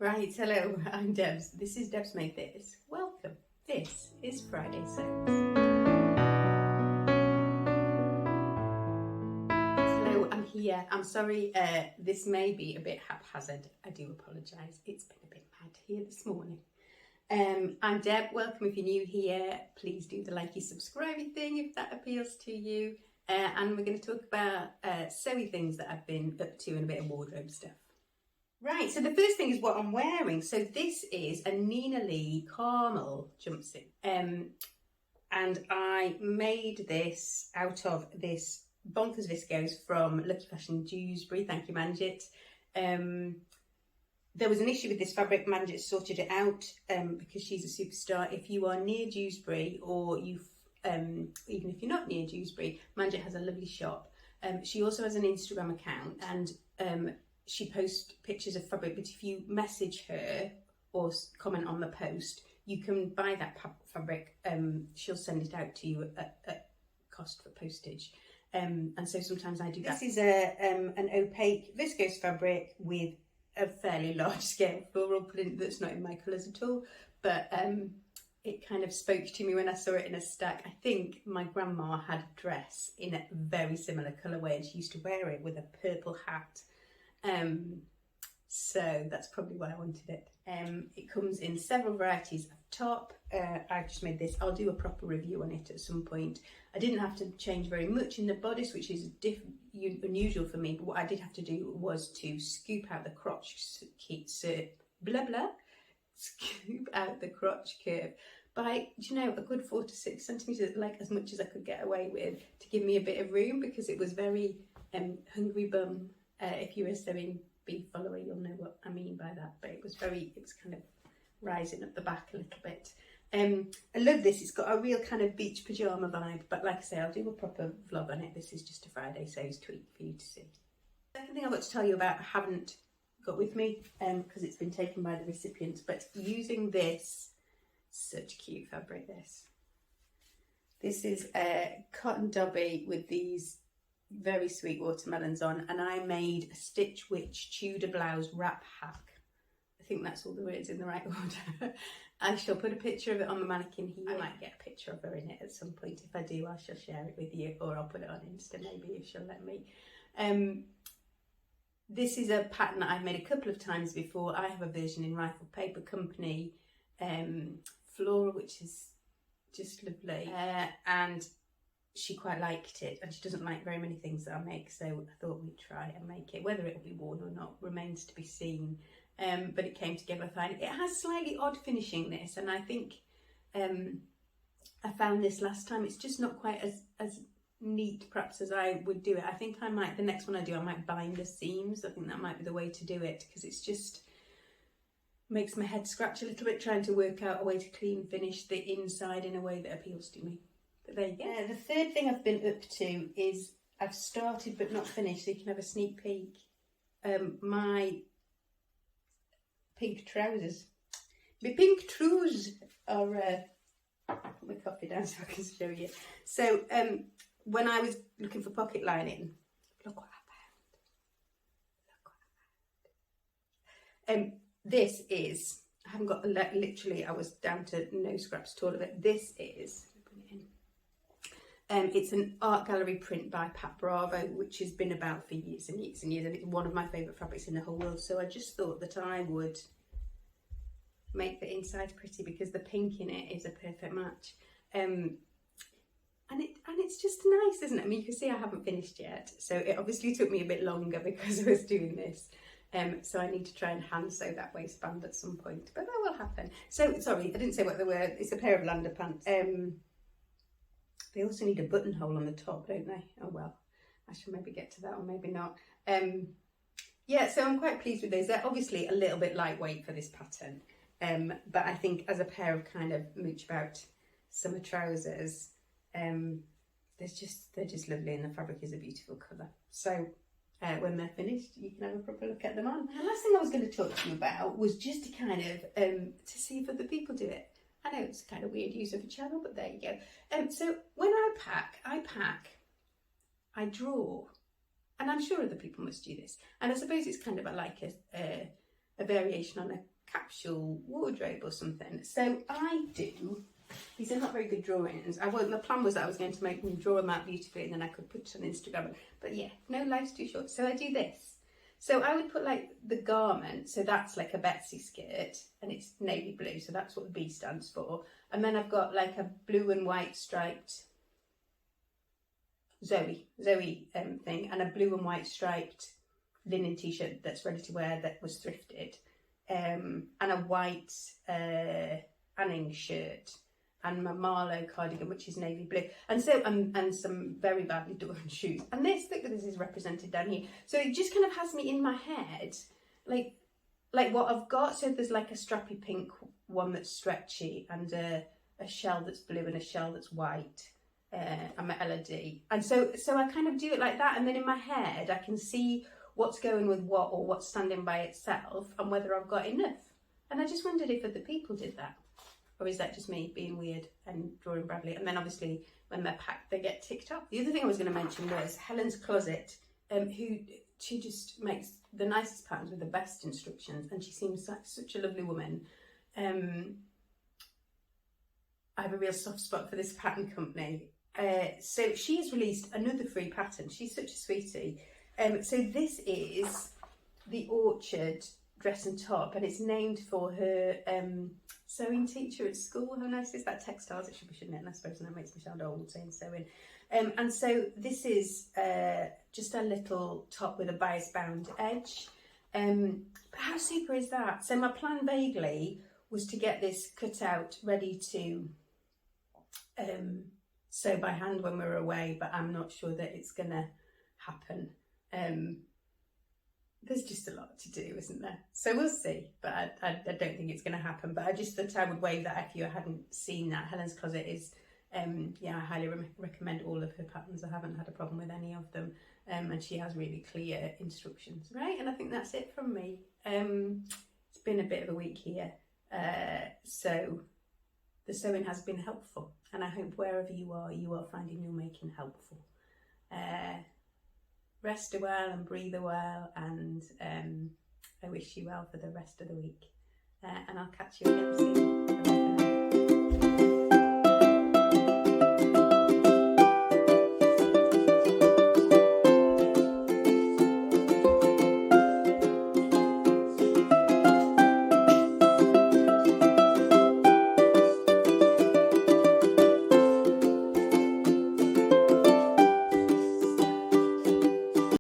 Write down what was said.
Right, hello, I'm Debs. This is Debs Made This. Welcome. This is Friday Sews. Hello, I'm here. I'm sorry, this may be a bit haphazard. I do apologise. It's been a bit mad here this morning. I'm Deb. Welcome if you're new here. Please do the likey, subscribey thing if that appeals to you. And we're going to talk about sewy things that I've been up to and a bit of wardrobe stuff. Right, so the first thing is what I'm wearing. So this is a Nina Lee caramel jumpsuit. And I made this out of this bonkers viscose from Lucky Fashion Dewsbury. Thank you, Manjit. There was an issue with this fabric. Manjit sorted it out because she's a superstar. If you are near Dewsbury, or even if you're not near Dewsbury, Manjit has a lovely shop. She also has an Instagram account, and she posts pictures of fabric, but if you message her or comment on the post, you can buy that fabric. She'll send it out to you at cost for postage. And so sometimes I do that. This is an opaque viscose fabric with a fairly large scale floral print that's not in my colours at all, but it kind of spoke to me when I saw it in a stack. I think my grandma had a dress in a very similar colourway and she used to wear it with a purple hat. So that's probably why I wanted it. It comes in several varieties of top. I've just made this. I'll do a proper review on it at some point. I didn't have to change very much in the bodice, which is unusual for me, but what I did have to do was to scoop out the crotch, scoop out the crotch curve by, a good 4 to 6 centimetres, like as much as I could get away with, to give me a bit of room, because it was very hungry bum. If you were a sewing bee follower, you'll know what I mean by that, but it was kind of rising up the back a little bit. I love this. It's got a real kind of beach pyjama vibe, but like I say, I'll do a proper vlog on it. This is just a Friday Sews tweet for you to see. Second thing I've got to tell you about, I haven't got with me because it's been taken by the recipients, but using this, such cute fabric, this is a cotton dobby with these very sweet watermelons on, and I made a Stitch Witch Tudor blouse wrap hack. I think that's all the words in the right order. I shall put a picture of it on the mannequin here. I might get a picture of her in it at some point. If I do, I shall share it with you, or I'll put it on Insta maybe if she'll let me. This is a pattern that I've made a couple of times before. I have a version in Rifle Paper Company floral, which is just lovely, and she quite liked it, and she doesn't like very many things that I make, so I thought we'd try and make it. Whether it'll be worn or not remains to be seen, but it came together fine. It has slightly odd finishing, this, and I think I found this last time, it's just not quite as neat perhaps as I would do it. I think the next one I do, I might bind the seams. I think that might be the way to do it, because it's just makes my head scratch a little bit trying to work out a way to clean finish the inside in a way that appeals to me. But there you go. The third thing I've been up to is I've started but not finished, so you can have a sneak peek. My pink trousers. My pink trousers are... I'll put my coffee down so I can show you. So when I was looking for pocket lining, look what I found. This is... I haven't got... Literally, I was down to no scraps at all of it. This is... it's an art gallery print by Pat Bravo, which has been about for years and years and years, and it's one of my favourite fabrics in the whole world. So I just thought that I would make the inside pretty, because the pink in it is a perfect match. And it's just nice, isn't it? I mean, you can see I haven't finished yet, so it obviously took me a bit longer because I was doing this. So I need to try and hand sew that waistband at some point, but that will happen. So, sorry, I didn't say what they were. It's a pair of Lander pants. They also need a buttonhole on the top, don't they? Oh well, I should maybe get to that, or maybe not. Yeah, so I'm quite pleased with those. They're obviously a little bit lightweight for this pattern, but I think as a pair of kind of mooch about summer trousers, they're just lovely, and the fabric is a beautiful colour. So when they're finished, you can have a proper look at them on. And the last thing I was going to talk to you about was just to kind of to see if other people do it. I know it's a kind of weird use of a channel, but there you go. So when I pack, I draw, and I'm sure other people must do this. And I suppose it's kind of like a variation on capsule wardrobe or something. So I do, these are not very good drawings. The plan was that I was going to make them draw them out beautifully and then I could put it on Instagram. But yeah, no, life's too short. So I do this. So I would put like the garment, so that's like a Betsy skirt and it's navy blue, so that's what the B stands for. And then I've got like a blue and white striped Zoe thing, and a blue and white striped linen t-shirt that's ready to wear that was thrifted, and a white Anning shirt, and my Marlowe cardigan, which is navy blue, and so and some very badly done shoes. And this, look, this is represented down here. So it just kind of has me in my head, like what I've got. So there's like a strappy pink one that's stretchy, and a shell that's blue and a shell that's white. And my LED, and so I kind of do it like that, and then in my head I can see what's going with what, or what's standing by itself, and whether I've got enough. And I just wondered if other people did that, or is that just me being weird and drawing badly? And then obviously when they're packed, they get ticked off. The other thing I was going to mention was Helen's Closet, she just makes the nicest patterns with the best instructions, and she seems like such a lovely woman. I have a real soft spot for this pattern company. So she has released another free pattern. She's such a sweetie. So this is the Orchard dress and top, and it's named for her sewing teacher at school. How nice is that? Textiles, it should be, shouldn't it? And I suppose that makes me sound old saying sewing. And so this is just a little top with a bias bound edge. But how super is that? So my plan vaguely was to get this cut out ready to sew by hand when we're away, but I'm not sure that it's gonna happen. There's just a lot to do, isn't there? So we'll see, but I don't think it's gonna happen. But I just thought I would wave that if you hadn't seen that. Helen's Closet is, yeah, I highly recommend all of her patterns. I haven't had a problem with any of them, and she has really clear instructions, right? And I think that's it from me. It's been a bit of a week here, so the sewing has been helpful, and I hope wherever you are finding your making helpful. Rest a while and breathe a while, and I wish you well for the rest of the week. And I'll catch you again soon. Bye for now.